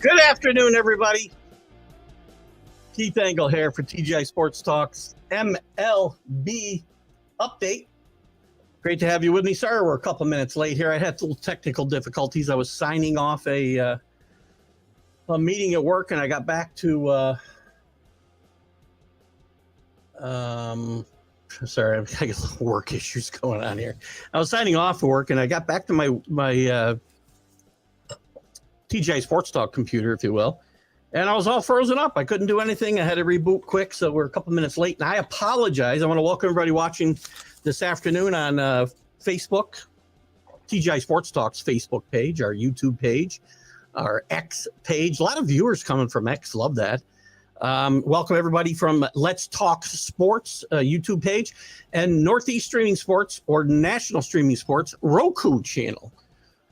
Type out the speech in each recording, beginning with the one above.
Good afternoon, everybody. Keith Engle here for TGI Sports Talks MLB update. Great to have you with me. Sorry we're a couple minutes late here. I had little technical difficulties. I was signing off a meeting at work, and I got back to sorry, I got work issues going on here. I was signing off work, and I got back to my TGI Sports Talk computer, if you will, and I was all frozen up. I couldn't do anything. I had to reboot quick, so we're a couple minutes late, and I apologize. I want to welcome everybody watching this afternoon on Facebook, TGI Sports Talk's Facebook page, our YouTube page, our X page. A lot of viewers coming from X. Love that. Welcome everybody from Let's Talk Sports YouTube page and Northeast Streaming Sports or National Streaming Sports Roku channel.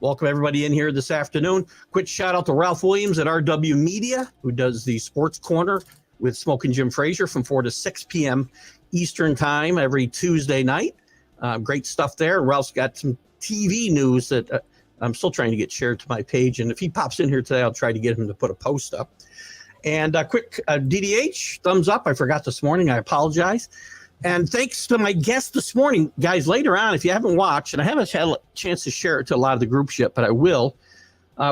Welcome everybody in here this afternoon. Quick shout out to Ralph Williams at RW Media, who does the Sports Corner with Smoking Jim Frazier from 4 to 6 p.m. Eastern time every Tuesday night. Great stuff there. Ralph's got some TV news that I'm still trying to get shared to my page. And if he pops in here today, I'll try to get him to put a post up. And a quick DDH, thumbs up. I forgot this morning. I apologize. And thanks to my guest this morning, guys, later on, if you haven't watched, and I haven't had a chance to share it to a lot of the groups yet, but I will.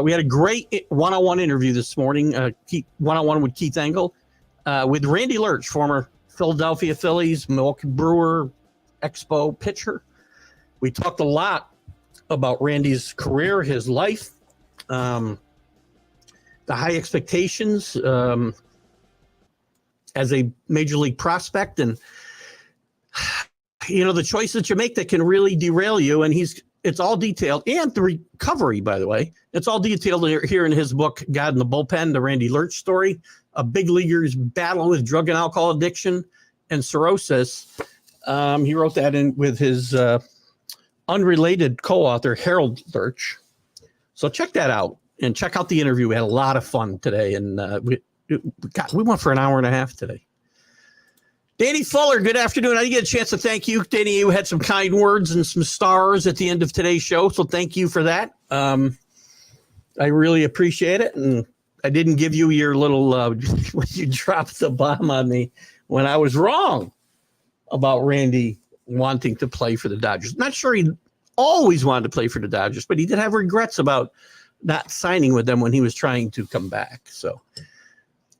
We had a great one-on-one interview this morning, one-on-one with Keith Engle, with Randy Lerch, former Philadelphia Phillies, Milwaukee Brewer, Expo pitcher. We talked a lot about Randy's career, his life, the high expectations as a major league prospect, and you know, the choices that you make that can really derail you. And it's all detailed, and the recovery, by the way, it's all detailed here in his book, God in the Bullpen, the Randy Lerch story, a big leaguer's battle with drug and alcohol addiction and cirrhosis. He wrote that in with his unrelated co-author, Harold Lerch. So check that out and check out the interview. We had a lot of fun today, and we went for an hour and a half today. Danny Fuller, good afternoon. I didn't get a chance to thank you. Danny, you had some kind words and some stars at the end of today's show, so thank you for that. I really appreciate it, and I didn't give you your little when you dropped the bomb on me when I was wrong about Randy wanting to play for the Dodgers. Not sure he always wanted to play for the Dodgers, but he did have regrets about not signing with them when he was trying to come back. So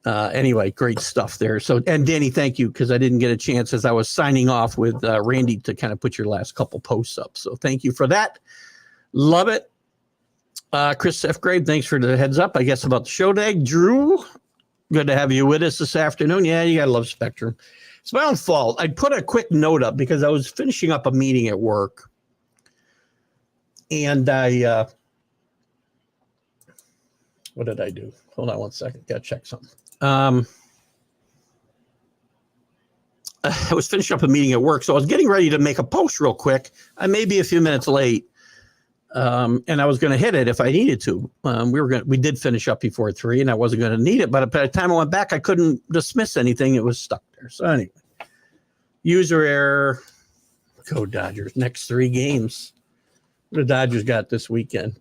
anyway, great stuff there. So, and Danny, thank you, because I didn't get a chance as I was signing off with Randy to kind of put your last couple posts up. So thank you for that. Love it. Chris F. Grave, thanks for the heads up, I guess, about the show today. Drew, good to have you with us this afternoon. Yeah, you got to love Spectrum. It's my own fault. I put a quick note up because I was finishing up a meeting at work. And what did I do? Hold on one second. Got to check something. I was finishing up a meeting at work, so I was getting ready to make a post real quick. I may be a few minutes late, and I was going to hit it if I needed to. We did finish up before 3, and I wasn't going to need it. But by the time I went back, I couldn't dismiss anything. It was stuck there. So anyway, user error. Go Dodgers. Next 3 games. What the Dodgers got this weekend?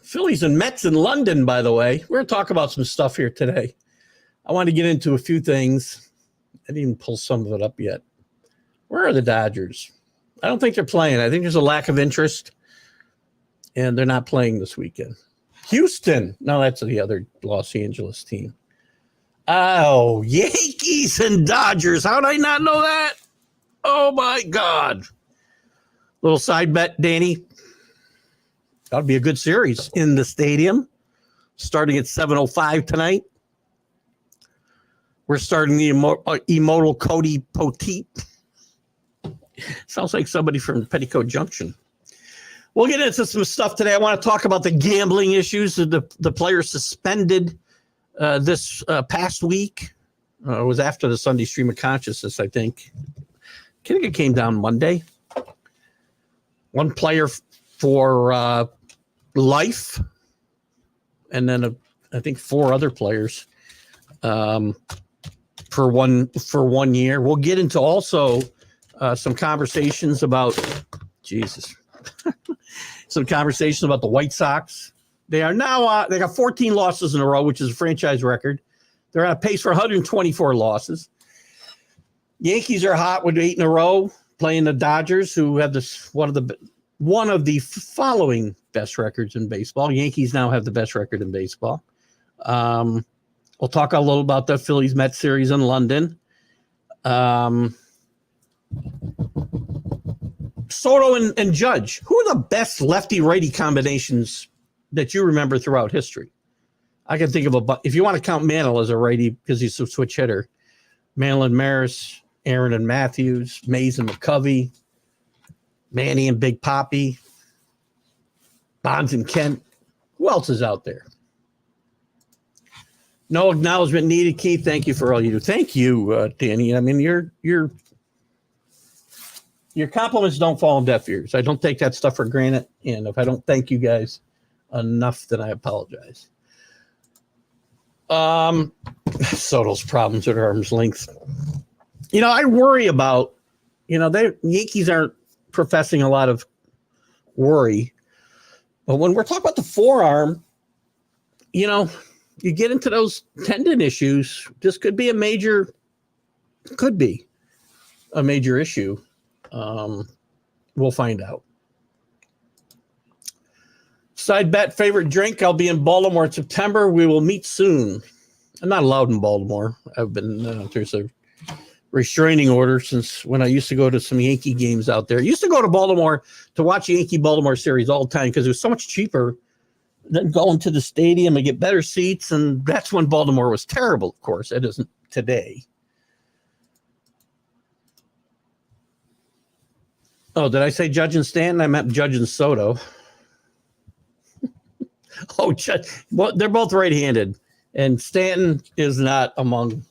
Phillies and Mets in London, by the way. We're going to talk about some stuff here today. I want to get into a few things. I didn't even pull some of it up yet. Where are the Dodgers? I don't think they're playing. I think there's a lack of interest, and they're not playing this weekend. Houston. No, that's the other Los Angeles team. Oh, Yankees and Dodgers. How did I not know that? Oh, my God. Little side bet, Danny. That'll be a good series in the stadium, starting at 7:05 tonight. We're starting the immortal Cody Poteet. Sounds like somebody from Petticoat Junction. We'll get into some stuff today. I want to talk about the gambling issues of the players suspended this past week. It was after the Sunday Stream of Consciousness, I think. I think it came down Monday. One player for life, and then I think 4 other players for one year. We'll get into also some conversations about some conversations about the White Sox. They are now, they got 14 losses in a row, which is a franchise record. They're on a pace for 124 losses. Yankees are hot with 8 in a row, playing the Dodgers, who have this one of the following best records in baseball. Yankees now have the best record in baseball. We'll talk a little about the Phillies-Mets series in London. Soto and Judge, who are the best lefty-righty combinations that you remember throughout history? I can think of if you want to count Mantle as a righty because he's a switch hitter, Mantle and Maris, Aaron and Matthews, Mays and McCovey, Manny and Big Papi, Bonds and Kent. Who else is out there? No acknowledgement needed, Keith. Thank you for all you do. Thank you, Danny. I mean, your compliments don't fall on deaf ears. I don't take that stuff for granted, and if I don't thank you guys enough, then I apologize. Soto's problems at arm's length. I worry about, the Yankees aren't professing a lot of worry, but when we're talking about the forearm, you get into those tendon issues. This could be a major issue. We'll find out. Side bet, favorite drink. I'll be in Baltimore in September. We will meet soon. I'm not allowed in Baltimore. I've been, there's a restraining order since when I used to go to some Yankee games out there. I used to go to Baltimore to watch the Yankee-Baltimore series all the time because it was so much cheaper than going to the stadium and get better seats. And that's when Baltimore was terrible, of course. It isn't today. Oh, did I say Judge and Stanton? I meant Judge and Soto. Oh, well, they're both right-handed, and Stanton is not among.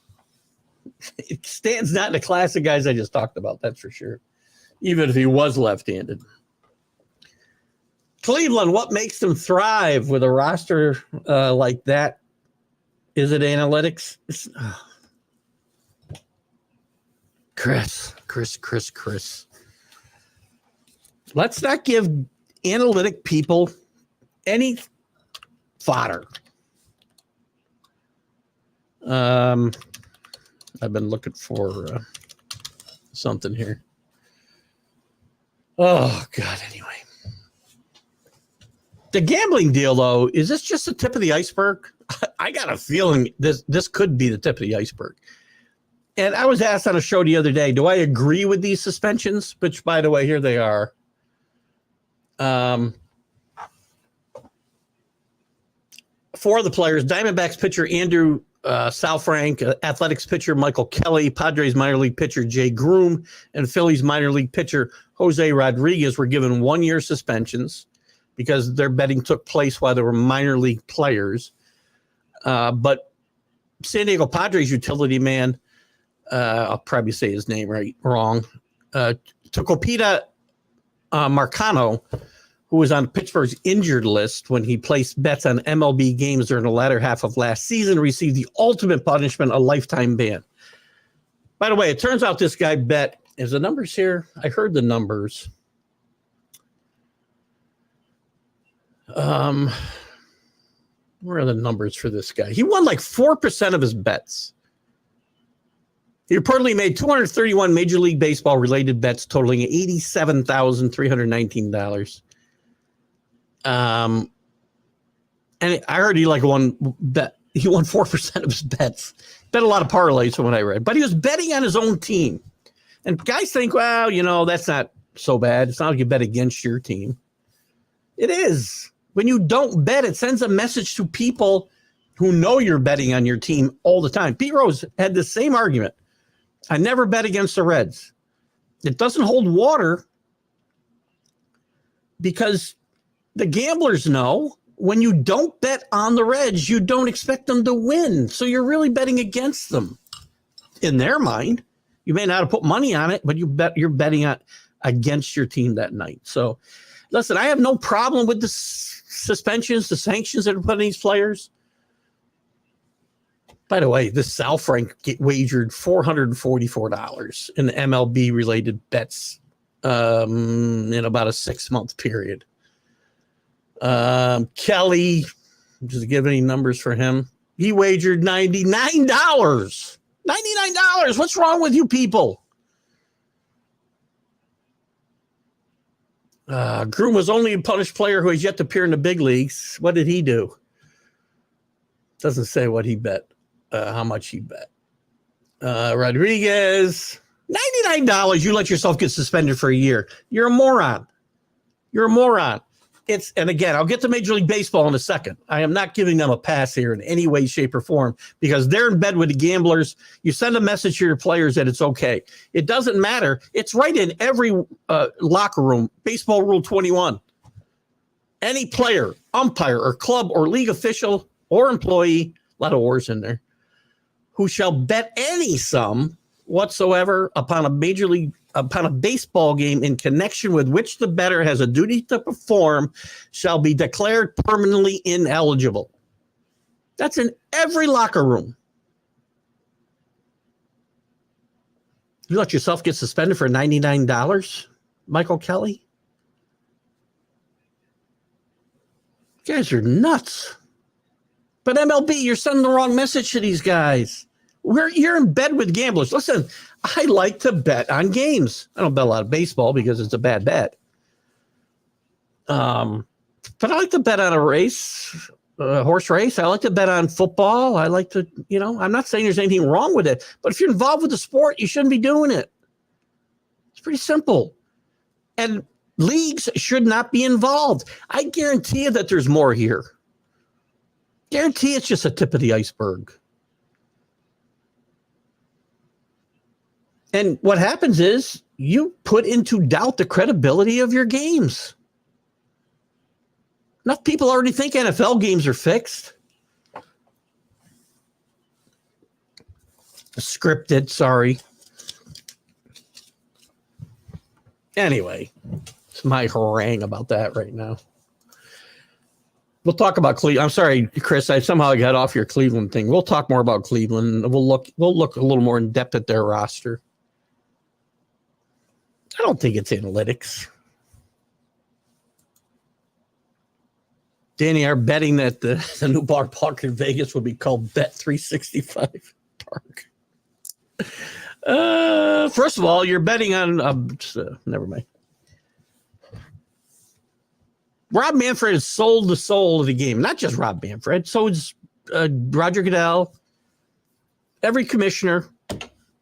Stanton's not in the class of guys I just talked about. That's for sure. Even if he was left-handed. Cleveland, what makes them thrive with a roster like that? Is it analytics? Chris. Let's not give analytic people any fodder. I've been looking for something here. Oh, God, anyway. The gambling deal, though, is this just the tip of the iceberg? I got a feeling this could be the tip of the iceberg. And I was asked on a show the other day, do I agree with these suspensions? Which, by the way, here they are. Four of the players: Diamondbacks pitcher Andrew Saalfrank, Athletics pitcher Michael Kelly, Padres minor league pitcher Jay Groom, and Phillies minor league pitcher Jose Rodriguez were given 1-year suspensions because their betting took place while they were minor league players. But San Diego Padres utility man, I'll probably say his name wrong, Tocopita Marcano, who was on Pittsburgh's injured list when he placed bets on MLB games during the latter half of last season, received the ultimate punishment, a lifetime ban. By the way, it turns out this guy bet, is the numbers here? I heard the numbers. Where are the numbers for this guy? He won like 4% of his bets. He reportedly made 231 Major League Baseball related bets totaling $87,319. And I heard he won 4% of his bets. Bet a lot of parlays from what I read, but he was betting on his own team. And guys think, well, that's not so bad. It's not like you bet against your team. It is. When you don't bet, it sends a message to people who know you're betting on your team all the time. Pete Rose had the same argument. I never bet against the Reds. It doesn't hold water because the gamblers know when you don't bet on the Reds, you don't expect them to win. So you're really betting against them in their mind. You may not have put money on it, but you're betting against your team that night. So listen, I have no problem with the suspensions, the sanctions that are put on these players. By the way, this Saalfrank wagered $444 in MLB related bets in about a 6-month period. Kelly, just give any numbers for him. He wagered $99. $99. What's wrong with you people? Groom was only a punished player who has yet to appear in the big leagues. What did he do? Doesn't say what he bet, how much he bet. Rodriguez, $99. You let yourself get suspended for a year. You're a moron. You're a moron. And again, I'll get to Major League Baseball in a second. I am not giving them a pass here in any way, shape, or form because they're in bed with the gamblers. You send a message to your players that it's okay. It doesn't matter. It's right in every locker room. Baseball Rule 21. Any player, umpire, or club or league official or employee, a lot of wars in there, who shall bet any sum whatsoever upon a baseball game in connection with which the bettor has a duty to perform shall be declared permanently ineligible. That's in every locker room. You let yourself get suspended for $99, Michael Kelly? You guys are nuts. But MLB, you're sending the wrong message to these guys. You're in bed with gamblers. Listen, I like to bet on games. I don't bet a lot of baseball because it's a bad bet. But I like to bet on a horse race. I like to bet on football. I like to, I'm not saying there's anything wrong with it. But if you're involved with the sport, you shouldn't be doing it. It's pretty simple. And leagues should not be involved. I guarantee you that there's more here. Guarantee it's just a tip of the iceberg. And what happens is you put into doubt the credibility of your games. Enough people already think NFL games are fixed. Scripted, sorry. Anyway, it's my harangue about that right now. We'll talk about Cleveland. I'm sorry, Chris. I somehow got off your Cleveland thing. We'll talk more about Cleveland. We'll look a little more in depth at their roster. I don't think it's analytics. Danny, are betting that the new bar park in Vegas will be called Bet 365 Park. First of all, you're betting on never mind. Rob Manfred has sold the soul of the game. Not just Rob Manfred. So is Roger Goodell. Every commissioner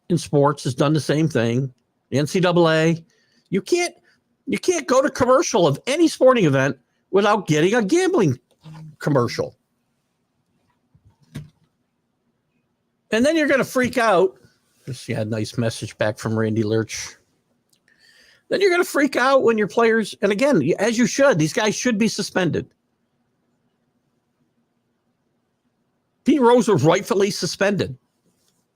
in sports has done the same thing. The NCAA. You can't go to commercial of any sporting event without getting a gambling commercial. And then you're going to freak out. Just had a nice message back from Randy Lurch. Then you're going to freak out when your players, and again, as you should, these guys should be suspended. Pete Rose was rightfully suspended.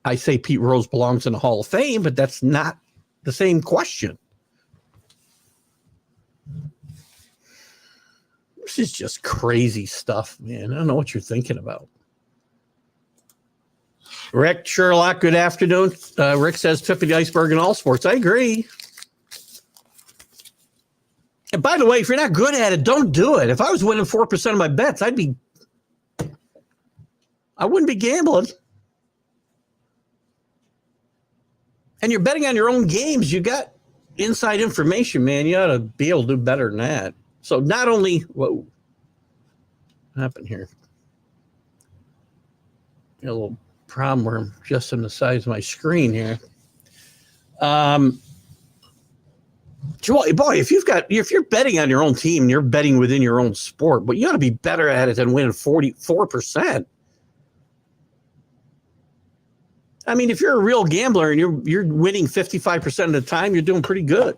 I say Pete Rose belongs in the Hall of Fame, but that's not the same question. This is just crazy stuff, man. I don't know what you're thinking about. Rick Sherlock, good afternoon. Rick says tip of the iceberg in all sports. I agree. And by the way, if you're not good at it, don't do it. If I was winning 4% of my bets, I wouldn't be gambling. And you're betting on your own games. You got inside information, man. You ought to be able to do better than that. So not only what happened here? Got a little problem where I'm adjusting the size of my screen here. Boy, if you're betting on your own team and you're betting within your own sport, but you ought to be better at it than winning 44%. I mean, if you're a real gambler and you're winning 55% of the time, you're doing pretty good.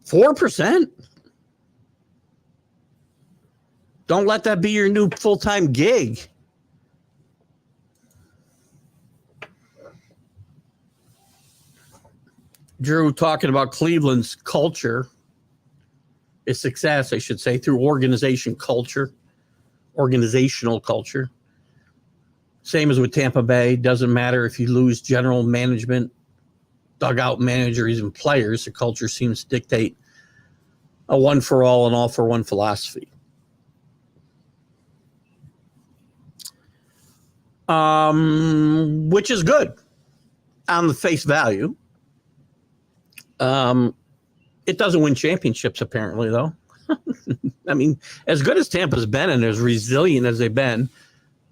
4%? Don't let that be your new full-time gig. Drew talking about Cleveland's culture, its success, I should say, through organizational culture. Same as with Tampa Bay. Doesn't matter if you lose general management, dugout manager, even players. The culture seems to dictate a one for all and all for one philosophy. Which is good on the face value. It doesn't win championships, apparently, though. I mean, as good as Tampa's been and as resilient as they've been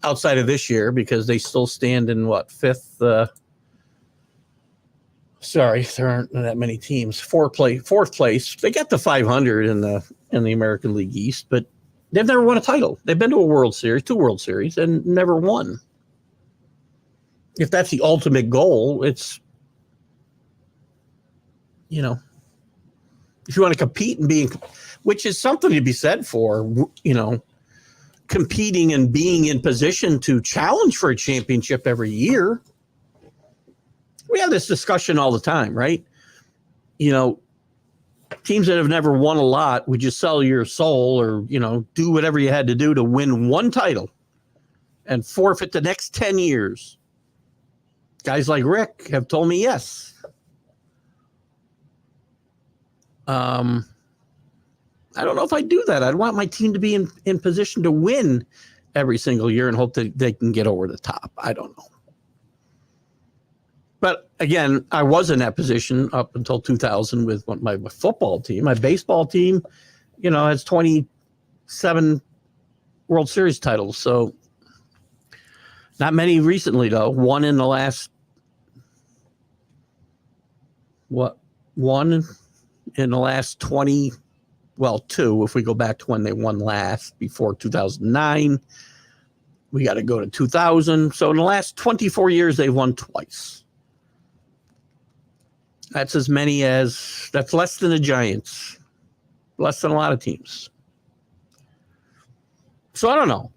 outside of this year, because they still stand in fifth? Sorry, there aren't that many teams. Fourth place. They got to 500 in the American League East, but they've never won a title. They've been to a World Series, 2 World Series, and never won. If that's the ultimate goal, it's, if you want to compete and which is something to be said for, competing and being in position to challenge for a championship every year. We have this discussion all the time, right? Teams that have never won a lot, would you sell your soul or, do whatever you had to do to win one title and forfeit the next 10 years? Guys like Rick have told me yes. I don't know if I'd do that. I'd want my team to be in position to win every single year and hope that they can get over the top. I don't know. But again, I was in that position up until 2000 with my football team. My baseball team, has 27 World Series titles. So not many recently, though. One in the last, one in the last 20, 2 if we go back to when they won last, before 2009. We got to go to 2000. So in the last 24 years, they've won twice. That's that's less than the Giants, less than a lot of teams. So I don't know.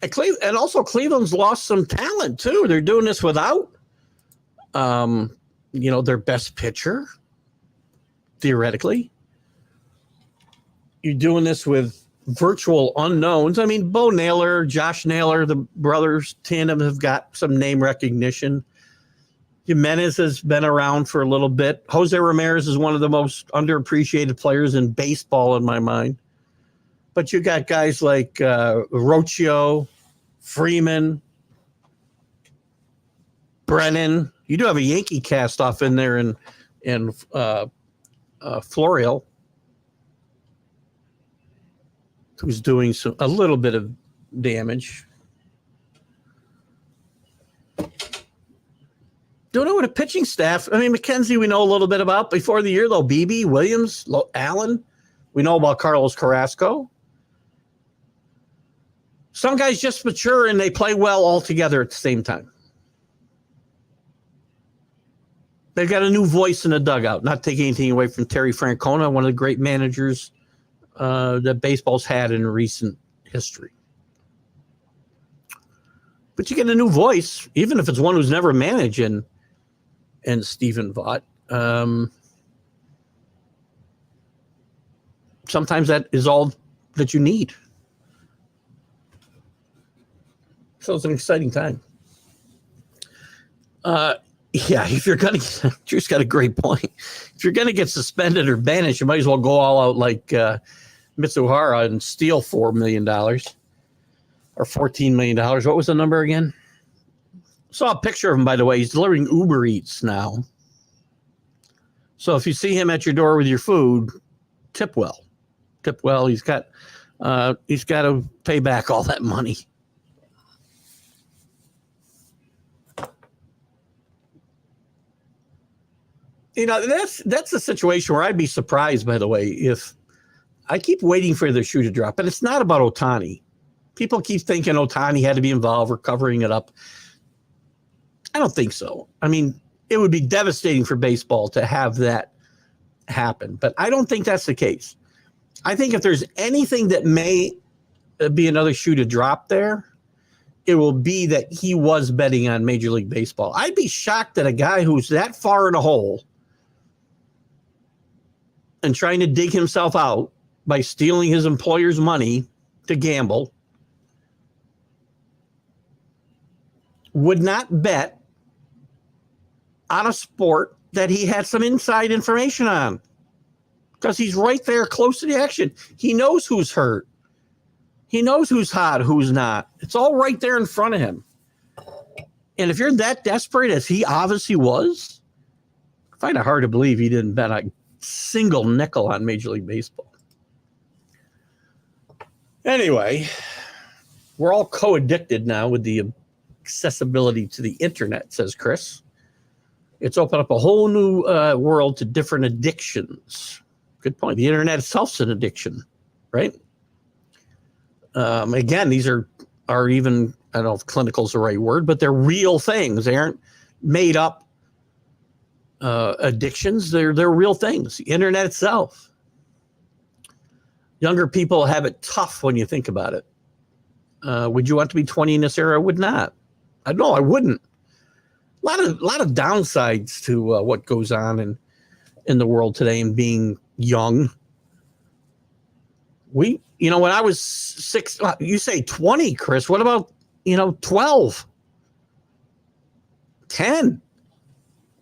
And also Cleveland's lost some talent too. They're doing this without, their best pitcher, theoretically. You're doing this with virtual unknowns. I mean, Bo Naylor, Josh Naylor, the brothers tandem have got some name recognition. Jimenez has been around for a little bit. Jose Ramirez is one of the most underappreciated players in baseball in my mind. But you got guys like Rocchio, Freeman, Brennan. You do have a Yankee cast off in there in Florial, who's doing a little bit of damage. Don't know what a pitching staff. I mean, McKenzie we know a little bit about before the year, though. Beebe, Williams, Allen. We know about Carlos Carrasco. Some guys just mature and they play well all together at the same time. They've got a new voice in the dugout. Not taking anything away from Terry Francona, one of the great managers that baseball's had in recent history. But you get a new voice, even if it's one who's never managed, and Stephen Vaught. Sometimes that is all that you need. So it's an exciting time. If you're going to, Drew's got a great point. If you're going to get suspended or banished, you might as well go all out like Mitsuhara and steal $4 million or $14 million. What was the number again? Saw a picture of him, by the way. He's delivering Uber Eats now. So if you see him at your door with your food, tip well. Tip well. He's got to pay back all that money. That's a situation where I'd be surprised, by the way, if I keep waiting for the shoe to drop. But it's not about Ohtani. People keep thinking Ohtani had to be involved or covering it up. I don't think so. I mean, it would be devastating for baseball to have that happen. But I don't think that's the case. I think if there's anything that may be another shoe to drop there, it will be that he was betting on Major League Baseball. I'd be shocked that a guy who's that far in a hole and trying to dig himself out by stealing his employer's money to gamble would not bet on a sport that he had some inside information on, because he's right there close to the action. He knows who's hurt. He knows who's hot, who's not. It's all right there in front of him. And if you're that desperate as he obviously was, I find it hard to believe he didn't bet a single nickel on Major League Baseball. Anyway, we're all co-addicted now with the accessibility to the internet, says Chris. It's opened up a whole new world to different addictions. Good point. The internet itself's an addiction, right? Again, these are even, I don't know if clinical is the right word, but they're real things. They aren't made up addictions. They're real things. The internet itself. Younger people have it tough when you think about it. Would you want to be 20 in this era? I would not. I wouldn't. A lot of downsides to what goes on in the world today and being young. When I was 6, you say 20, Chris. What about 12, 10?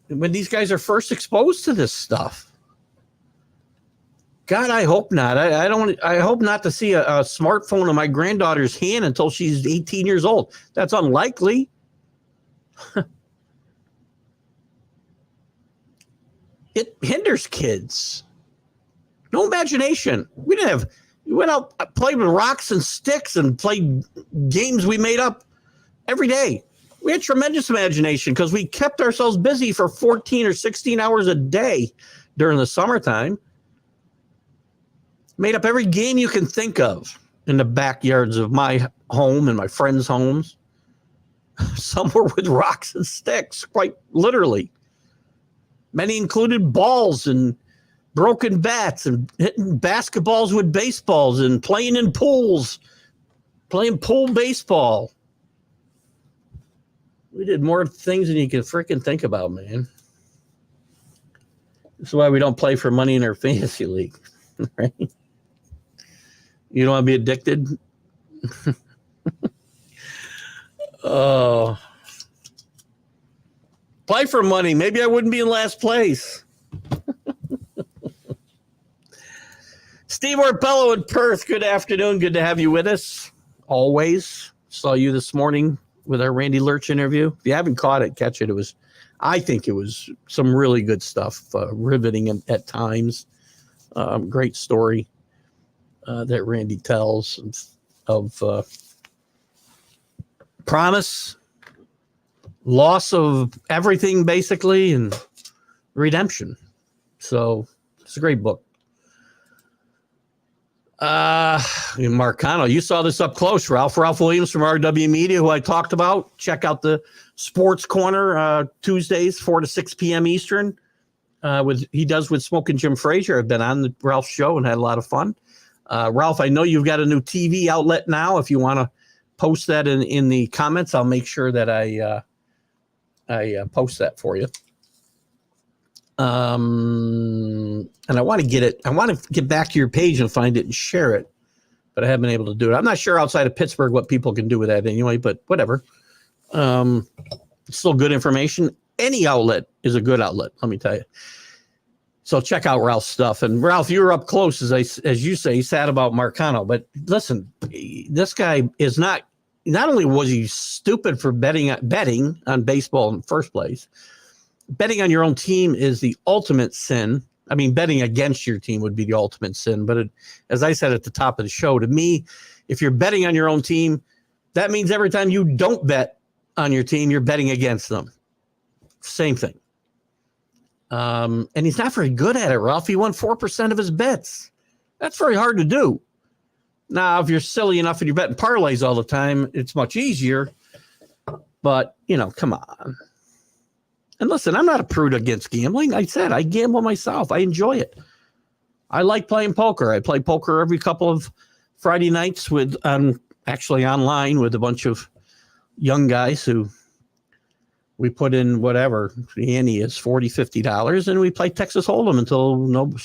When these guys are first exposed to this stuff. God, I hope not. I hope not to see a smartphone in my granddaughter's hand until she's 18 years old. That's unlikely. It hinders kids. No imagination. We went out, played with rocks and sticks and played games we made up every day. We had tremendous imagination because we kept ourselves busy for 14 or 16 hours a day during the summertime. Made up every game you can think of in the backyards of my home and my friends' homes. Some were with rocks and sticks, quite literally. Many included balls and broken bats and hitting basketballs with baseballs and playing in pools, playing pool baseball. We did more things than you can freaking think about, man. This is why we don't play for money in our fantasy league, right? You don't want to be addicted? Oh. Play for money. Maybe I wouldn't be in last place. Steve Orpello in Perth, good afternoon. Good to have you with us. Always. Saw you this morning with our Randy Lurch interview. If you haven't caught it, catch it. I think it was some really good stuff, riveting at times. Great story that Randy tells of promise, loss of everything basically, and redemption. So it's a great book. Marcano, you saw this up close, Ralph Williams from RW Media, who I talked about. Check out the Sports Corner Tuesdays 4 to 6 p.m. Eastern. He does with Smoke and Jim Frazier. I've been on the Ralph show and had a lot of fun. Ralph, I know you've got a new TV outlet now. If you want to post that in the comments, I'll make sure that I post that for you. And I want to get back to your page and find it and share it, but I haven't been able to do it. I'm not sure outside of Pittsburgh what people can do with that anyway, but whatever. It's still good information. Any outlet is a good outlet, let me tell you. So check out Ralph's stuff. And Ralph, you were up close, as you say, sad about Marcano. But listen, this guy is not only was he stupid for betting on baseball in the first place, betting on your own team is the ultimate sin. I mean, betting against your team would be the ultimate sin. But as I said at the top of the show, to me, if you're betting on your own team, that means every time you don't bet on your team, you're betting against them. Same thing. And he's not very good at it, Ralph. He won 4% of his bets. That's very hard to do. Now, if you're silly enough and you're betting parlays all the time, it's much easier. But, come on. And listen, I'm not a prude against gambling. I said I gamble myself. I enjoy it. I like playing poker. I play poker every couple of Friday nights actually online with a bunch of young guys who we put in whatever the ante is, $40, $50, and we play Texas Hold'em until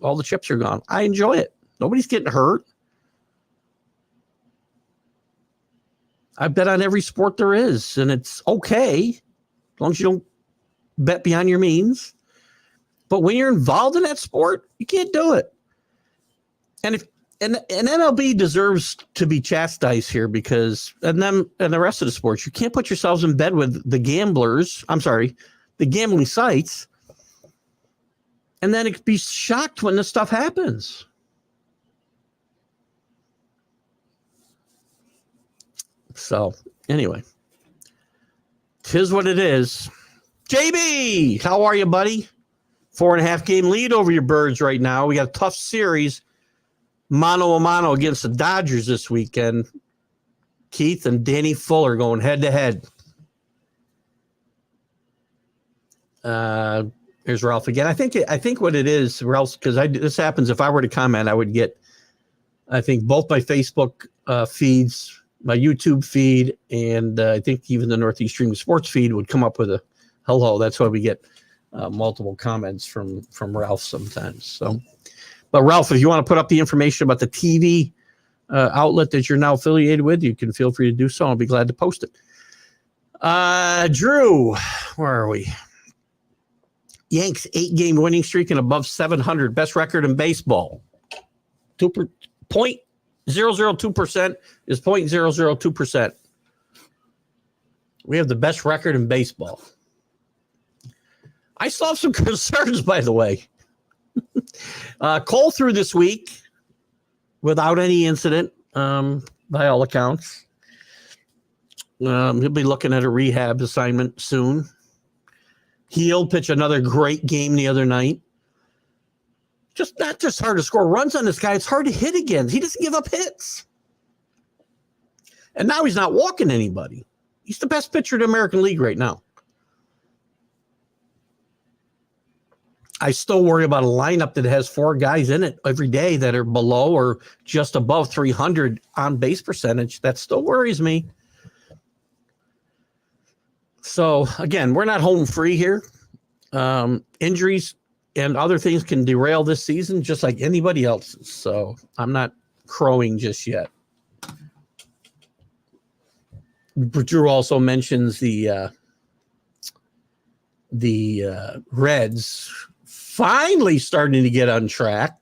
all the chips are gone. I enjoy it. Nobody's getting hurt. I bet on every sport there is, and it's okay as long as you don't bet beyond your means. But when you're involved in that sport, you can't do it. And MLB deserves to be chastised here because, and the rest of the sports, you can't put yourselves in bed with the gamblers. I'm sorry, the gambling sites, and then be shocked when this stuff happens. So anyway, 'tis what it is. JB, how are you, buddy? 4.5 game lead over your Birds right now. We got a tough series, mano a mano against the Dodgers this weekend. Keith and Danny Fuller going head to head. Here's Ralph again. I think what it is, Ralph, because this happens. If I were to comment, I would get, I think, both my Facebook feeds, my YouTube feed, and I think even the Northeast Stream Sports feed would come up with a hello. That's why we get multiple comments from Ralph sometimes. So, but Ralph, if you want to put up the information about the TV outlet that you're now affiliated with, you can feel free to do so. I'll be glad to post it. Drew, where are we? Yanks 8-game winning streak and above 700, best record in baseball. 0.002% is 0.002%. We have the best record in baseball. I still have some concerns, by the way. Cole threw this week without any incident, by all accounts. He'll be looking at a rehab assignment soon. He'll pitch another great game the other night. Just not just hard to score runs on this guy. It's hard to hit again. He doesn't give up hits. And now he's not walking anybody. He's the best pitcher in the American League right now. I still worry about a lineup that has 4 guys in it every day that are below or just above 300 on base percentage. That still worries me. So, again, we're not home free here. Injuries and other things can derail this season just like anybody else's. So I'm not crowing just yet. Drew also mentions the Reds finally starting to get on track.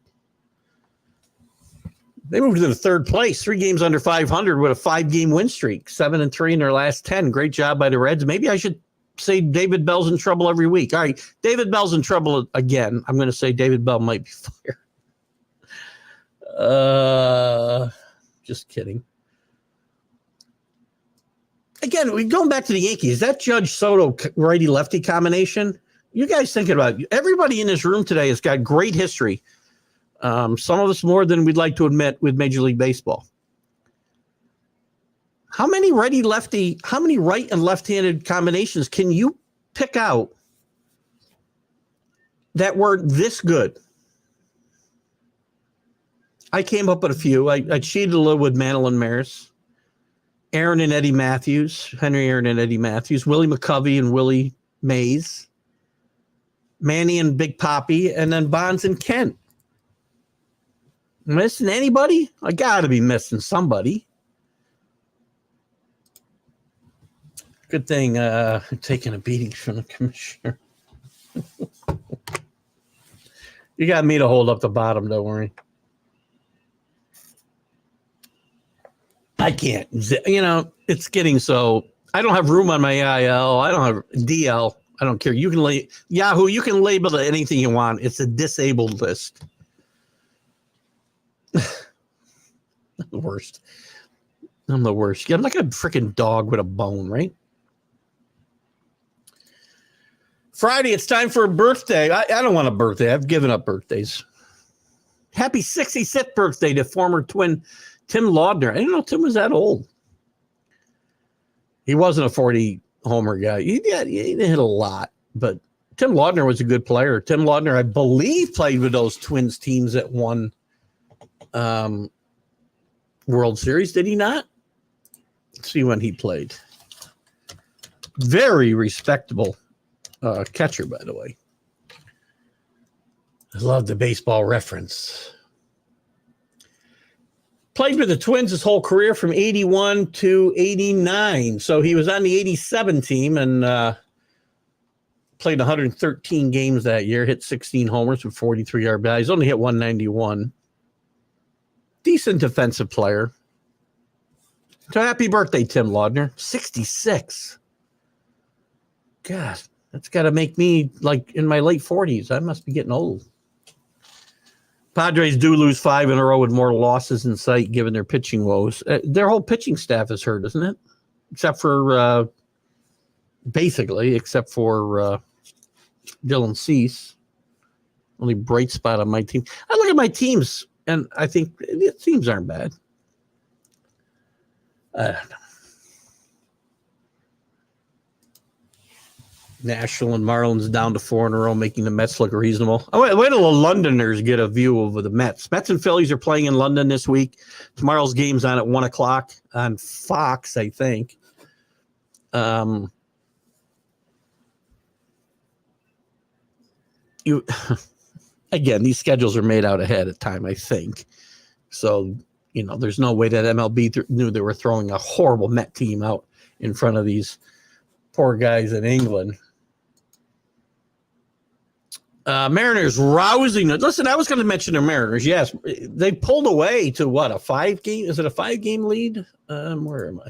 They moved to the 3rd place, 3 games under 500 with a 5-game win streak, 7-3 in their last 10. Great job by the Reds. Maybe I should say David Bell's in trouble every week. All right, David Bell's in trouble again. I'm going to say David Bell might be fired. Just kidding. Again, we're going back to the Yankees. That Judge Soto righty-lefty combination, you guys thinking about it. Everybody in this room today has got great history. Some of us more than we'd like to admit with Major League Baseball. How many right and left-handed combinations can you pick out that were this good? I came up with a few. I cheated a little with Mantle and Maris, Aaron and Eddie Matthews, Henry Aaron and Eddie Matthews, Willie McCovey and Willie Mays, Manny and Big Papi, and then Bonds and Kent. Missing anybody? I got to be missing somebody. Good thing I'm taking a beating from the commissioner. You got me to hold up the bottom, don't worry. I can't. It's getting so. I don't have room on my IL. I don't have DL. I don't care. You can Yahoo. You can label it anything you want. It's a disabled list. The worst. I'm the worst. I'm like a freaking dog with a bone, right? Friday, it's time for a birthday. I don't want a birthday. I've given up birthdays. Happy 66th birthday to former twin Tim Laudner. I didn't know Tim was that old. He wasn't a 40 homer guy. He didn't hit a lot, but Tim Laudner was a good player. Tim Laudner, I believe, played with those Twins teams that won World Series. Did he not? Let's see when he played. Very respectable catcher, by the way. I love the baseball reference. Played with the Twins his whole career from 81 to 89. So he was on the 87 team and played 113 games that year, hit 16 homers with 43 RBIs, only hit 191. Decent defensive player. So happy birthday, Tim Laudner. 66. God, that's got to make me like in my late 40s. I must be getting old. Padres do lose 5 in a row with more losses in sight given their pitching woes. Their whole pitching staff is hurt, isn't it? Except for, except for Dylan Cease. Only bright spot on my team. I look at my teams, and I think the teams aren't bad. I don't know. National and Marlins down to 4 in a row, making the Mets look reasonable. Oh, wait till the Londoners get a view of the Mets. Mets and Phillies are playing in London this week. Tomorrow's game's on at 1 o'clock on Fox, I think. Again, these schedules are made out ahead of time, I think. So, there's no way that MLB knew they were throwing a horrible Met team out in front of these poor guys in England. Mariners rousing. Listen, I was going to mention the Mariners. Yes, they pulled away to what, a 5-game? Is it a 5-game lead? Where am I?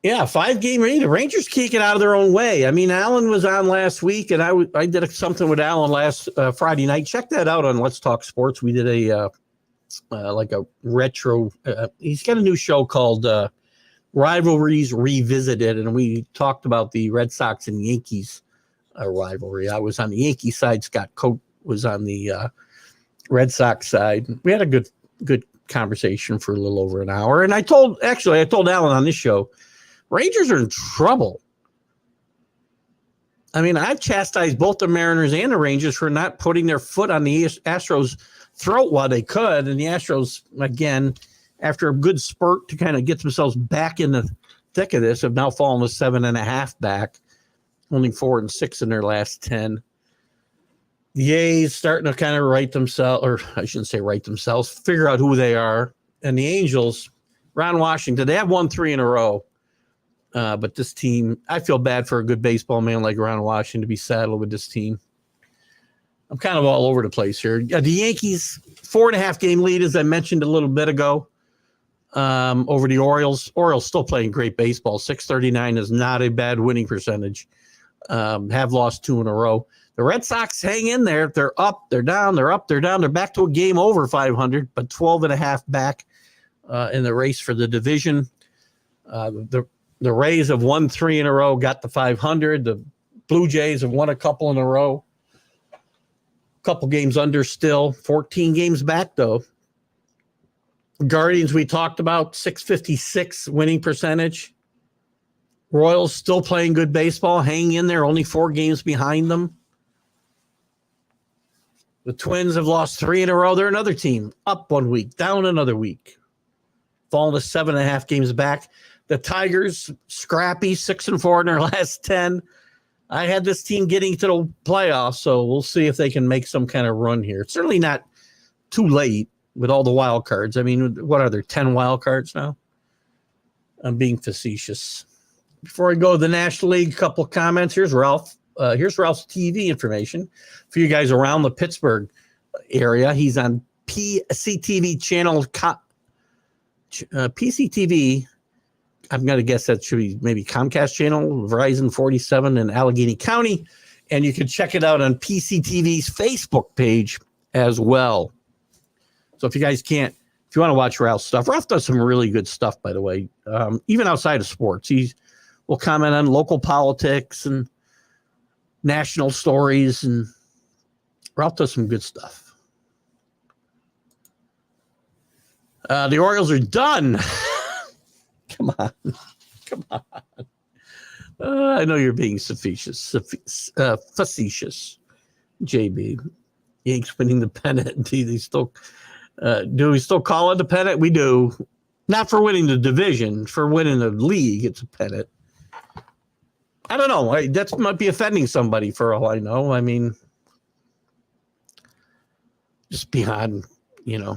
Yeah, 5-game lead. The Rangers can't get out of their own way. I mean, Allen was on last week, and I did something with Allen last Friday night. Check that out on Let's Talk Sports. We did a like a retro. He's got a new show called Rivalries Revisited, and we talked about the Red Sox and Yankees rivalry. I was on the Yankee side. Scott Coate was on the Red Sox side. We had a good conversation for a little over an hour. And I told Alan on this show, Rangers are in trouble. I mean, I've chastised both the Mariners and the Rangers for not putting their foot on the Astros' throat while they could. And the Astros, again, after a good spurt to kind of get themselves back in the thick of this, have now fallen to 7.5 back. Only 4-6 in their last 10. The A's starting to kind of right themselves, or I shouldn't say right themselves, figure out who they are. And the Angels, Ron Washington, they have won 3 in a row. But this team, I feel bad for a good baseball man like Ron Washington to be saddled with this team. I'm kind of all over the place here. The Yankees, 4.5-game lead, as I mentioned a little bit ago, over the Orioles. Orioles still playing great baseball. 639 is not a bad winning percentage. Have lost 2 in a row. The Red Sox hang in there. They're up, they're down, they're up, they're down. They're back to a game over 500, but 12.5 back in the race for the division. The Rays have won 3 in a row, got the 500. The Blue Jays have won a couple in a row. Couple games under still. 14 games back, though. Guardians, we talked about, 656 winning percentage. Royals still playing good baseball, hanging in there, only 4 games behind them. The Twins have lost 3 in a row. They're another team, up 1 week, down another week. Falling to 7.5 games back. The Tigers, scrappy, 6-4 in their last 10. I had this team getting to the playoffs, so we'll see if they can make some kind of run here. It's certainly not too late with all the wild cards. I mean, what are there, 10 wild cards now? I'm being facetious. Before I go to the National League, a couple of comments. Here's Ralph. Here's Ralph's TV information for you guys around the Pittsburgh area. He's on PCTV channel, PCTV. I'm going to guess that should be maybe Comcast channel, Verizon 47 in Allegheny County. And you can check it out on PCTV's Facebook page as well. So if you guys if you want to watch Ralph's stuff, Ralph does some really good stuff, by the way, even outside of sports. We'll comment on local politics and national stories, and Ralph does some good stuff. The Orioles are done. Come on. I know you're being facetious, JB. Yanks winning the pennant. Do we still call it a pennant? We do. Not for winning the division, for winning the league, it's a pennant. I don't know. That might be offending somebody for all I know. I mean, just beyond, No,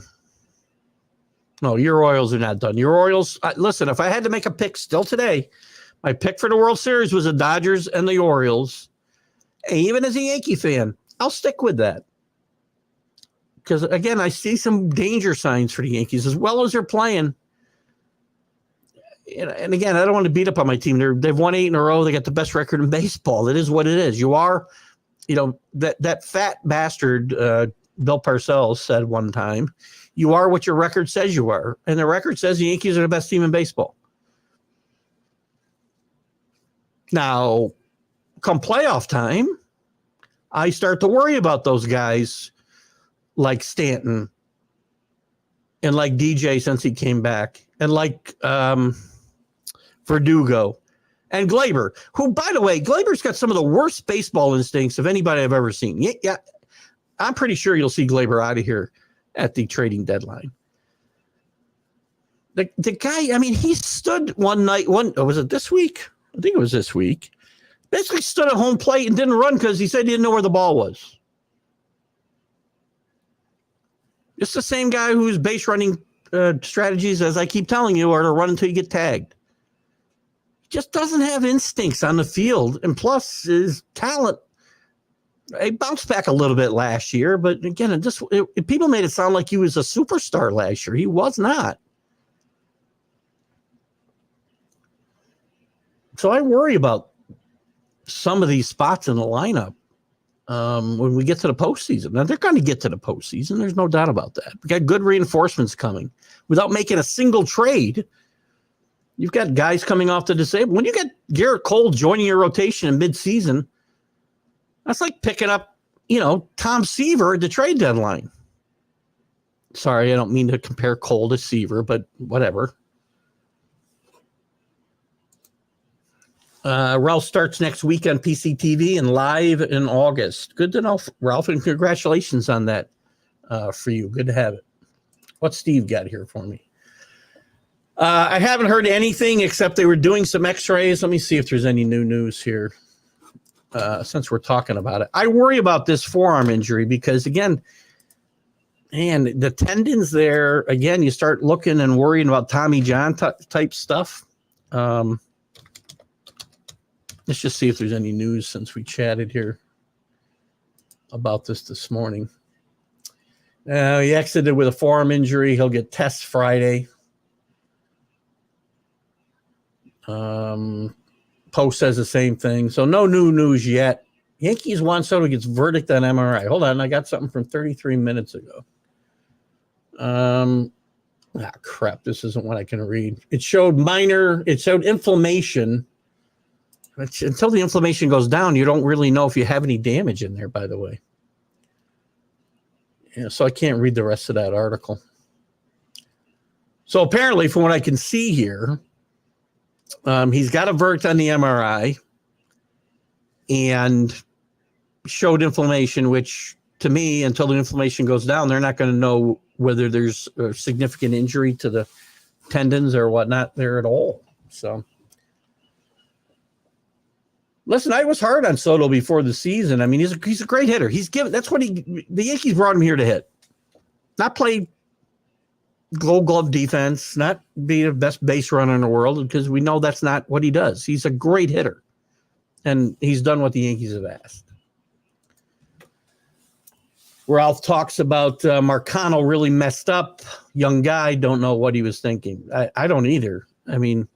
your Orioles are not done. Your Orioles, listen, if I had to make a pick still today, My pick for the World Series was the Dodgers and the Orioles. And even as a Yankee fan, I'll stick with that. Because, again, I see some danger signs for the Yankees as well as they're playing. And again, I don't want to beat up on my team. They've won 8 in a row. They got the best record in baseball. It is what it is. You are, that fat bastard, Bill Parcells said one time, you are what your record says you are. And the record says the Yankees are the best team in baseball. Now, come playoff time, I start to worry about those guys like Stanton and like DJ since he came back and like Verdugo and Glaber, who, by the way, Glaber's got some of the worst baseball instincts of anybody I've ever seen. Yeah, I'm pretty sure you'll see Glaber out of here at the trading deadline. The guy, I mean, he stood one night, was it this week? I think it was this week. Basically stood at home plate and didn't run because he said he didn't know where the ball was. It's the same guy whose base running strategies, as I keep telling you, are to run until you get tagged. He just doesn't have instincts on the field. And plus, his talent, he bounced back a little bit last year. But again, people made it sound like he was a superstar last year. He was not. So I worry about some of these spots in the lineup when we get to the postseason. Now, they're going to get to the postseason. There's no doubt about that. We got good reinforcements coming. Without making a single trade, you've got guys coming off the disabled. When you get Garrett Cole joining your rotation in midseason, that's like picking up, Tom Seaver at the trade deadline. Sorry, I don't mean to compare Cole to Seaver, but whatever. Ralph starts next week on PCTV and live in August. Good to know, Ralph, and congratulations on that for you. Good to have it. What's Steve got here for me? I haven't heard anything except they were doing some x-rays. Let me see if there's any new news here since we're talking about it. I worry about this forearm injury because, again, man, the tendons there, again, you start looking and worrying about Tommy John type stuff. Let's just see if there's any news since we chatted here about this morning. He exited with a forearm injury. He'll get tests Friday. Post says the same thing. So no new news yet. Yankees Juan Soto gets verdict on MRI. Hold on. I got something from 33 minutes ago. Crap. This isn't what I can read. It showed inflammation. Until the inflammation goes down, you don't really know if you have any damage in there, by the way. Yeah, so I can't read the rest of that article. So apparently, from what I can see here, he's got a verdict on the MRI and showed inflammation, which to me, until the inflammation goes down, they're not going to know whether there's a significant injury to the tendons or whatnot there at all. So. Listen, I was hard on Soto before the season. I mean, he's a great hitter. The Yankees brought him here to hit, not play Gold Glove defense, not be the best base runner in the world, because we know that's not what he does. He's a great hitter, and he's done what the Yankees have asked. Ralph talks about Marcano really messed up. Young guy, don't know what he was thinking. I don't either. I mean,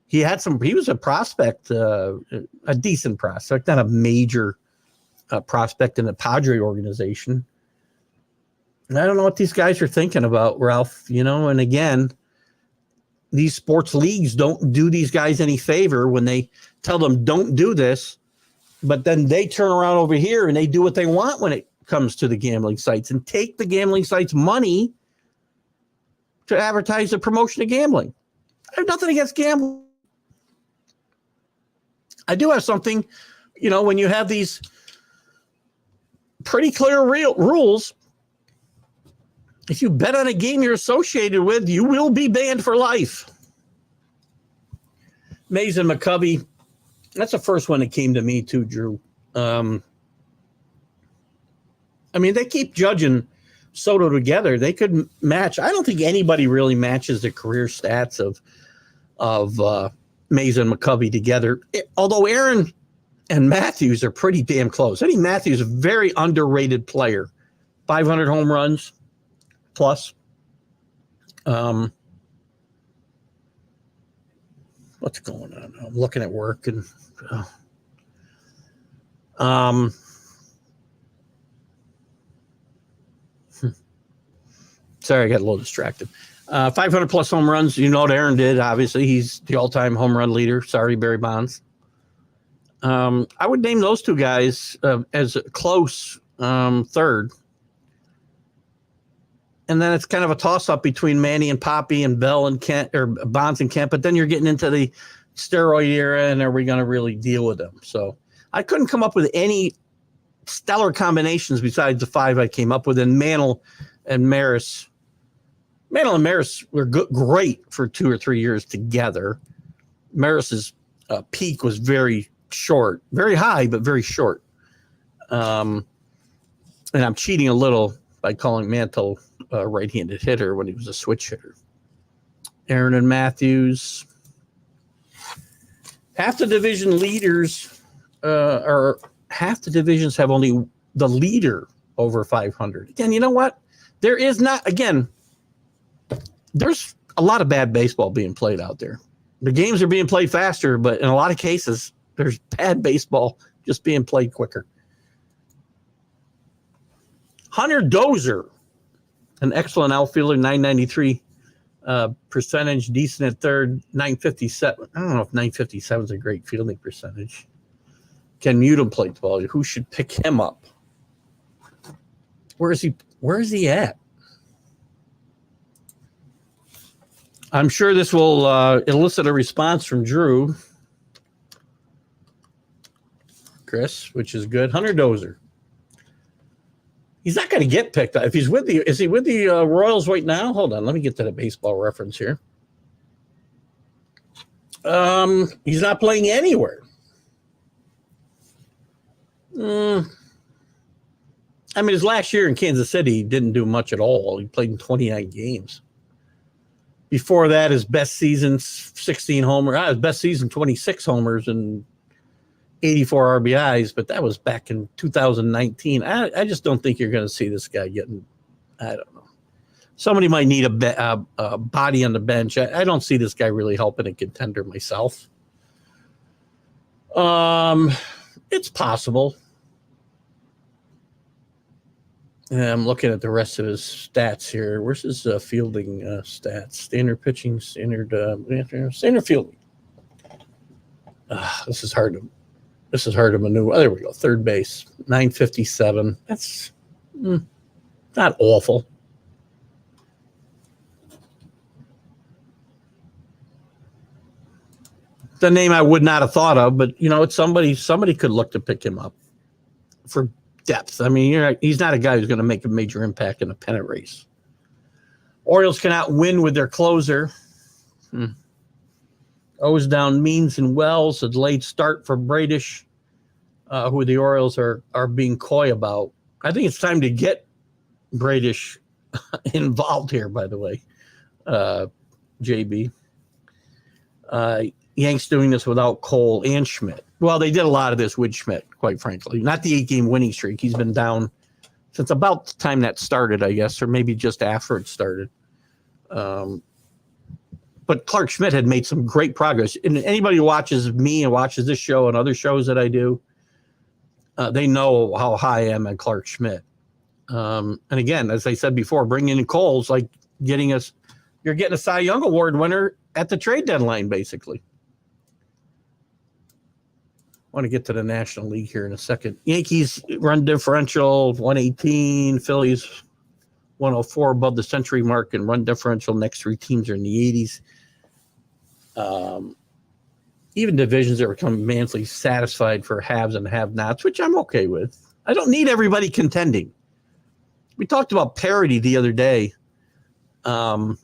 he was a prospect, a decent prospect, not a major prospect in the Padre organization. And I don't know what these guys are thinking about, Ralph, and again, these sports leagues don't do these guys any favor when they tell them don't do this, but then they turn around over here and they do what they want when it comes to the gambling sites and take the gambling sites' money to advertise the promotion of gambling. I have nothing against gambling. I do have something, when you have these pretty clear rules, if you bet on a game you're associated with, you will be banned for life. Mays and McCovey, that's the first one that came to me too, Drew. They keep judging Soto together. They could match. I don't think anybody really matches the career stats of Mays and McCovey together. Although Aaron and Matthews are pretty damn close. I think Matthews is a very underrated player. 500 home runs plus. What's going on? I'm looking at work and sorry, I got a little distracted. 500 plus home runs. You know what Aaron did, obviously. He's the all-time home run leader. Sorry, Barry Bonds. I would name those two guys as a close third. And then it's kind of a toss-up between Manny and Poppy and Bell and Kent, or Bonds and Kent. But then you're getting into the steroid era, and are we going to really deal with them? So I couldn't come up with any stellar combinations besides the five I came up with. And Mantle and Maris were great for 2 or 3 years together. Maris's peak was very short, very high, but very short. And I'm cheating a little by calling Mantle a right-handed hitter when he was a switch hitter. Aaron and Matthews. Half the division leaders half the divisions have only the leader over 500. Again, you know what? There is not, again, there's a lot of bad baseball being played out there. The games are being played faster, but in a lot of cases, there's bad baseball just being played quicker. Hunter Dozier, an excellent outfielder, 993 percentage, decent at third, 957. I don't know if 957 is a great fielding percentage. Ken Mutum played the ball. Who should pick him up? Where is he at? I'm sure this will elicit a response from Drew. Chris, which is good. Hunter Dozier. He's not going to get picked up. If he's with is he with the Royals right now? Hold on. Let me get to the baseball reference here. He's not playing anywhere. I mean, his last year in Kansas City, he didn't do much at all. He played in 29 games. Before that, his best season, 16 homers. His best season, 26 homers and 84 RBIs, but that was back in 2019. I just don't think you're going to see this guy getting, I don't know. Somebody might need a body on the bench. I don't see this guy really helping a contender myself. It's possible. I'm looking at the rest of his stats here. Where's his fielding stats? Standard pitching, standard fielding. This is hard to maneuver. Oh, there we go. Third base, 957. That's not awful. The name I would not have thought of, but it's somebody could look to pick him up for depth. I mean, he's not a guy who's going to make a major impact in a pennant race. Orioles cannot win with their closer. O's down Means and Wells, a delayed start for Bradish, who the Orioles are being coy about. I think it's time to get Bradish involved here, by the way, JB. Yanks doing this without Cole and Schmidt. Well, they did a lot of this with Schmidt, quite frankly. Not the 8-game winning streak. He's been down since about the time that started, I guess, or maybe just after it started. But Clark Schmidt had made some great progress. And anybody who watches me and watches this show and other shows that I do, they know how high I am on Clark Schmidt. And again, as I said before, bringing in Cole's like you're getting a Cy Young Award winner at the trade deadline, basically. I want to get to the National League here in a second. Yankees run differential 118, Phillies 104 above the century mark, and run differential next three teams are in the 80s. Even divisions that become immensely satisfied for haves and have-nots, which I'm okay with. I don't need everybody contending. We talked about parity the other day, or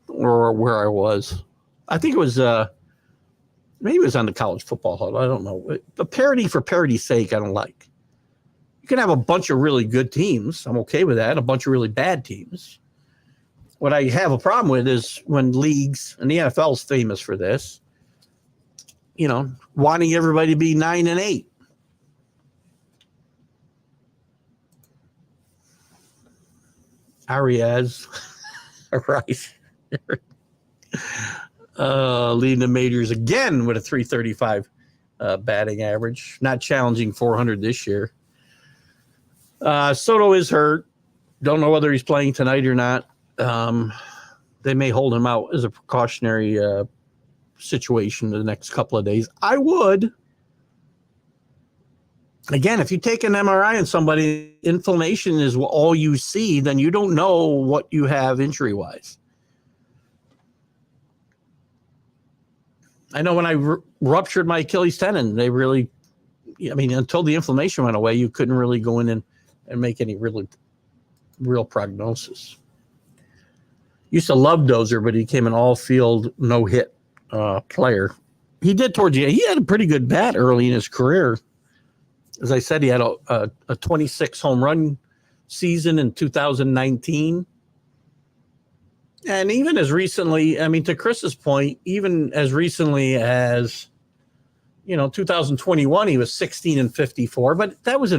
where I was. I think it was maybe it was on the College Football Hub. I don't know. But parity for parity's sake, I don't like. You can have a bunch of really good teams. I'm okay with that. A bunch of really bad teams. What I have a problem with is when leagues, and the NFL is famous for this, wanting everybody to be 9-8. Arias, right. Leading the majors again with a 335 batting average. Not challenging 400 this year. Soto is hurt. Don't know whether he's playing tonight or not. They may hold him out as a precautionary situation the next couple of days. I would. Again, if you take an MRI on somebody, inflammation is all you see, then you don't know what you have injury-wise. I know when I ruptured my Achilles tendon, they really, until the inflammation went away, you couldn't really go in and make any real prognosis. Used to love Dozier, but he became an all-field, no-hit player. He did towards the end. He had a pretty good bat early in his career. As I said, he had a 26 home run season in 2019. And even as recently, to Chris's point, even as recently as, 2021, he was 16-54. But that was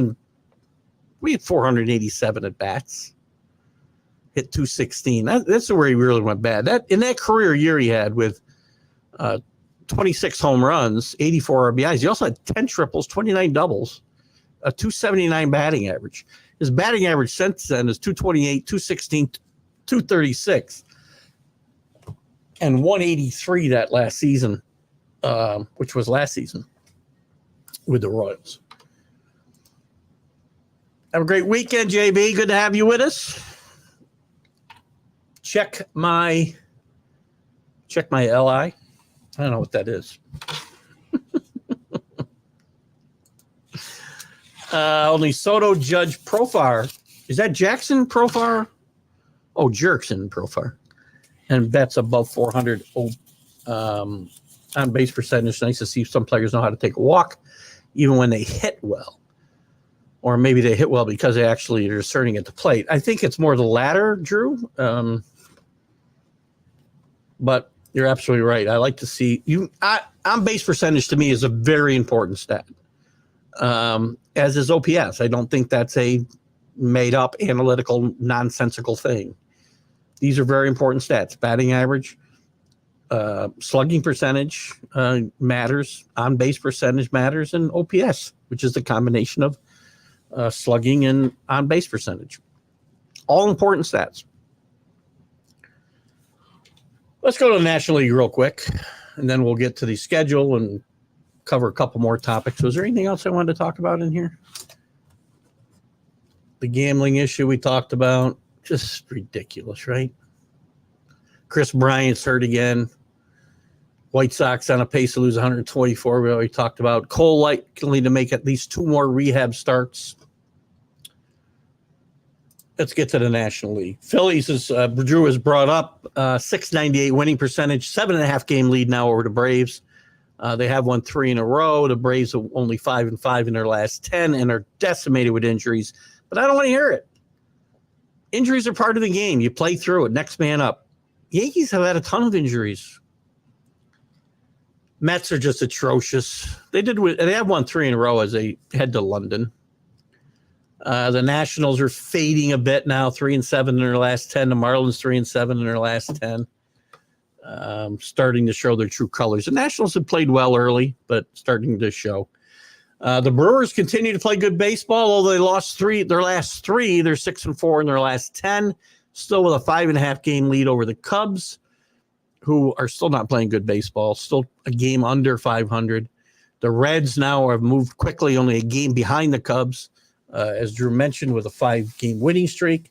we had 487 at bats. Hit 216. That's where he really went bad. In that career year he had with 26 home runs, 84 RBIs. He also had 10 triples, 29 doubles, a 279 batting average. His batting average since then is 228, 216, 236, and 183 that last season, which was last season with the Royals. Have a great weekend, JB. Good to have you with us. Check my LI. I don't know what that is. Only Soto, Judge, Profar. Is that Jackson Profar? Oh, Jerkson Profar. And bets above 400 on base percentage. Nice to see some players know how to take a walk, even when they hit well. Or maybe they hit well because they actually are asserting at the plate. I think it's more the latter, Drew. But you're absolutely right. I like to see you. On base percentage to me is a very important stat. As is OPS. I don't think that's a made up analytical nonsensical thing. These are very important stats. Batting average, slugging percentage matters, on base percentage matters, and OPS, which is the combination of slugging and on base percentage. All important stats. Let's go to the National League real quick, and then we'll get to the schedule and cover a couple more topics. Was there anything else I wanted to talk about in here? The gambling issue we talked about. Just ridiculous, right? Chris Bryant's hurt again. White Sox on a pace to lose 124. We already talked about. Cole likely to make at least 2 more rehab starts. Let's get to the National League. Phillies, as Drew has brought up, 698 winning percentage, 7.5 game lead now over the Braves. They have won 3 in a row. The Braves are only 5-5 in their last 10 and are decimated with injuries. But I don't want to hear it. Injuries are part of the game. You play through it. Next man up. Yankees have had a ton of injuries. Mets are just atrocious. They have won 3 in a row as they head to London. The Nationals are fading a bit now, 3-7 in their last 10. The Marlins 3-7 in their last 10. Starting to show their true colors. The Nationals have played well early, but starting to show. The Brewers continue to play good baseball, although they lost their last 3. They're 6-4 in their last 10. Still with a 5.5 game lead over the Cubs, who are still not playing good baseball. Still a game under 500. The Reds now have moved quickly, only a game behind the Cubs, as Drew mentioned, with a 5-game winning streak.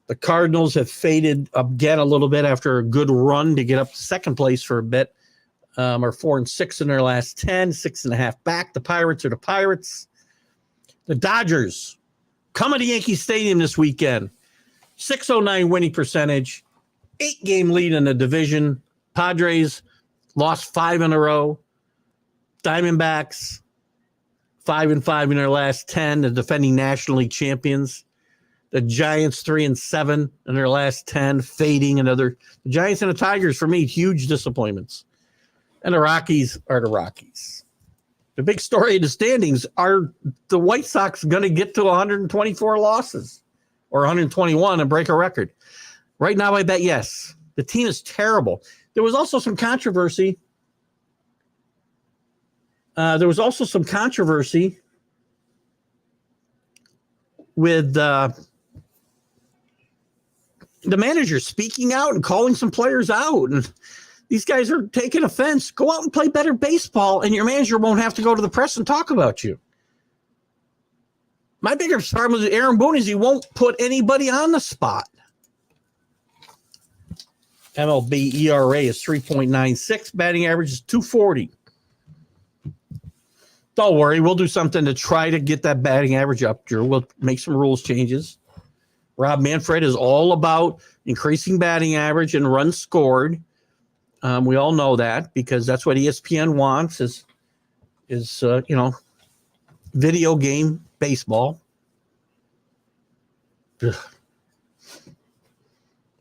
The Cardinals have faded again a little bit after a good run to get up to second place for a bit. Are 4-6 in their last 10, 6.5 back. The Pirates are the Pirates. The Dodgers coming to Yankee Stadium this weekend. 609 winning percentage, 8-game lead in the division. Padres lost 5 in a row. Diamondbacks 5-5 in their last 10, the defending National League champions. The Giants 3-7 in their last 10, fading another. The Giants and the Tigers, for me, huge disappointments. And the Rockies are the Rockies. The big story in the standings are the White Sox going to get to 124 losses or 121 and break a record. Right now, I bet yes. The team is terrible. There was also some controversy. With the manager speaking out and calling some players out. And these guys are taking offense. Go out and play better baseball, and your manager won't have to go to the press and talk about you. My bigger problem with Aaron Boone is he won't put anybody on the spot. MLB ERA is 3.96. Batting average is 240. Don't worry. We'll do something to try to get that batting average up, Drew. We'll make some rules changes. Rob Manfred is all about increasing batting average and runs scored. We all know that because that's what ESPN wants is video game baseball. Ugh.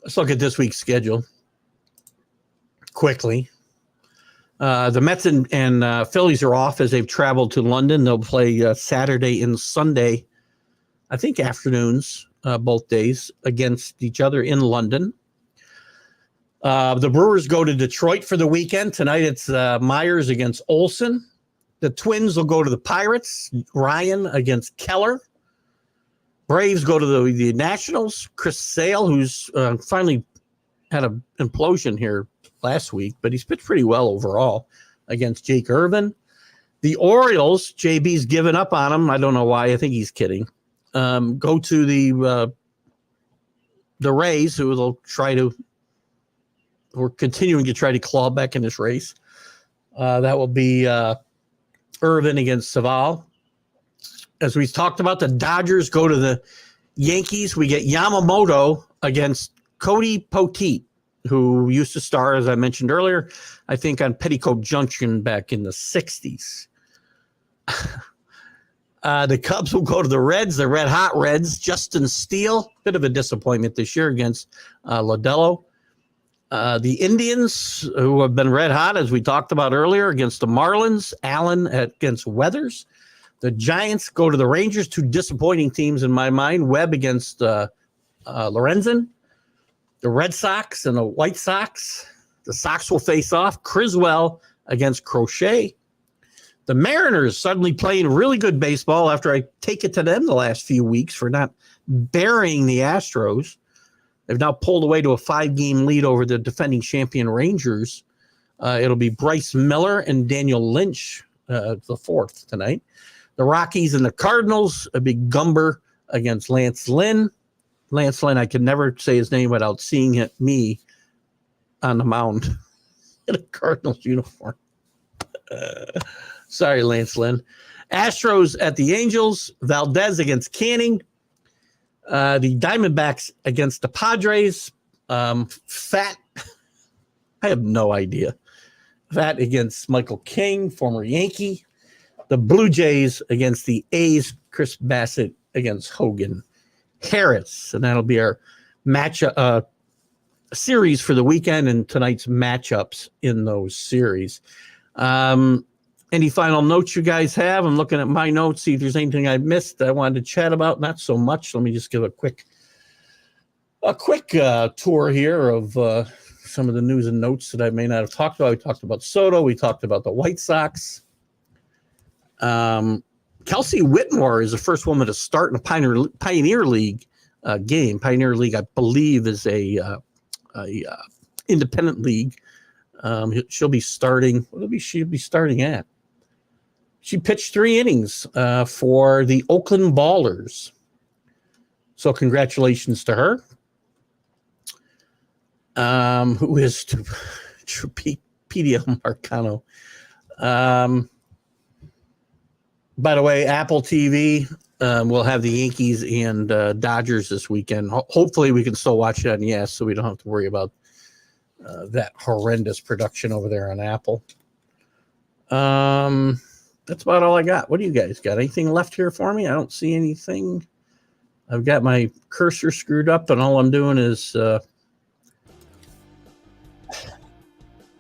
Let's look at this week's schedule quickly. The Mets and Phillies are off as they've traveled to London. They'll play Saturday and Sunday, I think afternoons, both days, against each other in London. The Brewers go to Detroit for the weekend. Tonight it's Myers against Olsen. The Twins will go to the Pirates. Ryan against Keller. Braves go to the Nationals. Chris Sale, who's finally had an implosion here last week, but he's pitched pretty well overall against Jake Irvin. The Orioles, JB's given up on him. I don't know why. I think he's kidding. Go to the Rays, who will try to, we're continuing to try to claw back in this race. That will be Irvin against Savall. As we talked about, the Dodgers go to the Yankees. We get Yamamoto against Cody Poteet, who used to star, as I mentioned earlier, I think on Petticoat Junction back in the 60s. The Cubs will go to the Reds, the Red Hot Reds. Justin Steele, bit of a disappointment this year against Lodelo. The Indians, who have been red hot, as we talked about earlier, against the Marlins. Allen against Weathers. The Giants go to the Rangers, two disappointing teams in my mind. Webb against Lorenzen. The Red Sox and the White Sox. The Sox will face off. Criswell against Crochet. The Mariners suddenly playing really good baseball after I take it to them the last few weeks for not burying the Astros. They've now pulled away to a 5-game lead over the defending champion Rangers. It'll be Bryce Miller and Daniel Lynch, the fourth tonight. The Rockies and the Cardinals, a big Gumber against Lance Lynn. Lance Lynn, I can never say his name without seeing me on the mound in a Cardinals uniform. Sorry, Lance Lynn. Astros at the Angels. Valdez against Canning. The Diamondbacks against the Padres. Fat. I have no idea. Fat against Michael King, former Yankee. The Blue Jays against the A's. Chris Bassett against Hogan Harris. And that'll be our matchup series for the weekend and tonight's matchups in those series. Any final notes you guys have? I'm looking at my notes, see if there's anything I missed that I wanted to chat about. Not so much. Let me just give a quick tour here of some of the news and notes that I may not have talked about. We talked about Soto. We talked about the White Sox. Kelsey Whitmore is the first woman to start in a Pioneer League game. Pioneer League, I believe, is a independent league. She'll be starting. She'll be starting at? She pitched 3 innings for the Oakland Ballers. So congratulations to her. Who is Pedia Marcano. By the way, Apple TV will have the Yankees and Dodgers this weekend. Hopefully we can still watch it on Yes, so we don't have to worry about that horrendous production over there on Apple. That's about all I got. What do you guys got? Anything left here for me? I don't see anything. I've got my cursor screwed up, and all I'm doing is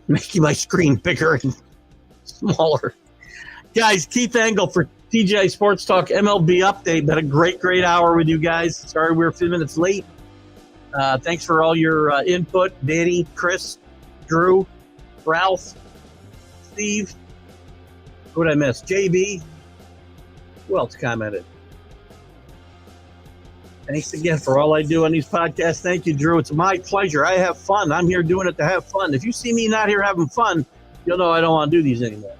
making my screen bigger and smaller. Guys, Keith Engle for TGI Sports Talk MLB update. Been a great hour with you guys. Sorry we were a few minutes late. Thanks for all your input. Danny, Chris, Drew, Ralph, Steve. Who did I miss? JB. Who else commented? Thanks again for all I do on these podcasts. Thank you, Drew. It's my pleasure. I have fun. I'm here doing it to have fun. If you see me not here having fun, you'll know I don't want to do these anymore.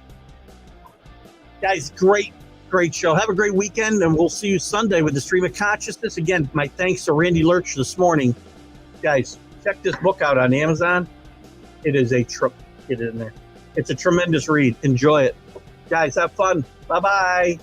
Guys, great show. Have a great weekend, and we'll see you Sunday with the Stream of Consciousness. Again, my thanks to Randy Lurch this morning. Guys, check this book out on Amazon. It is get it in there. It's a tremendous read. Enjoy it. Guys, have fun. Bye-bye.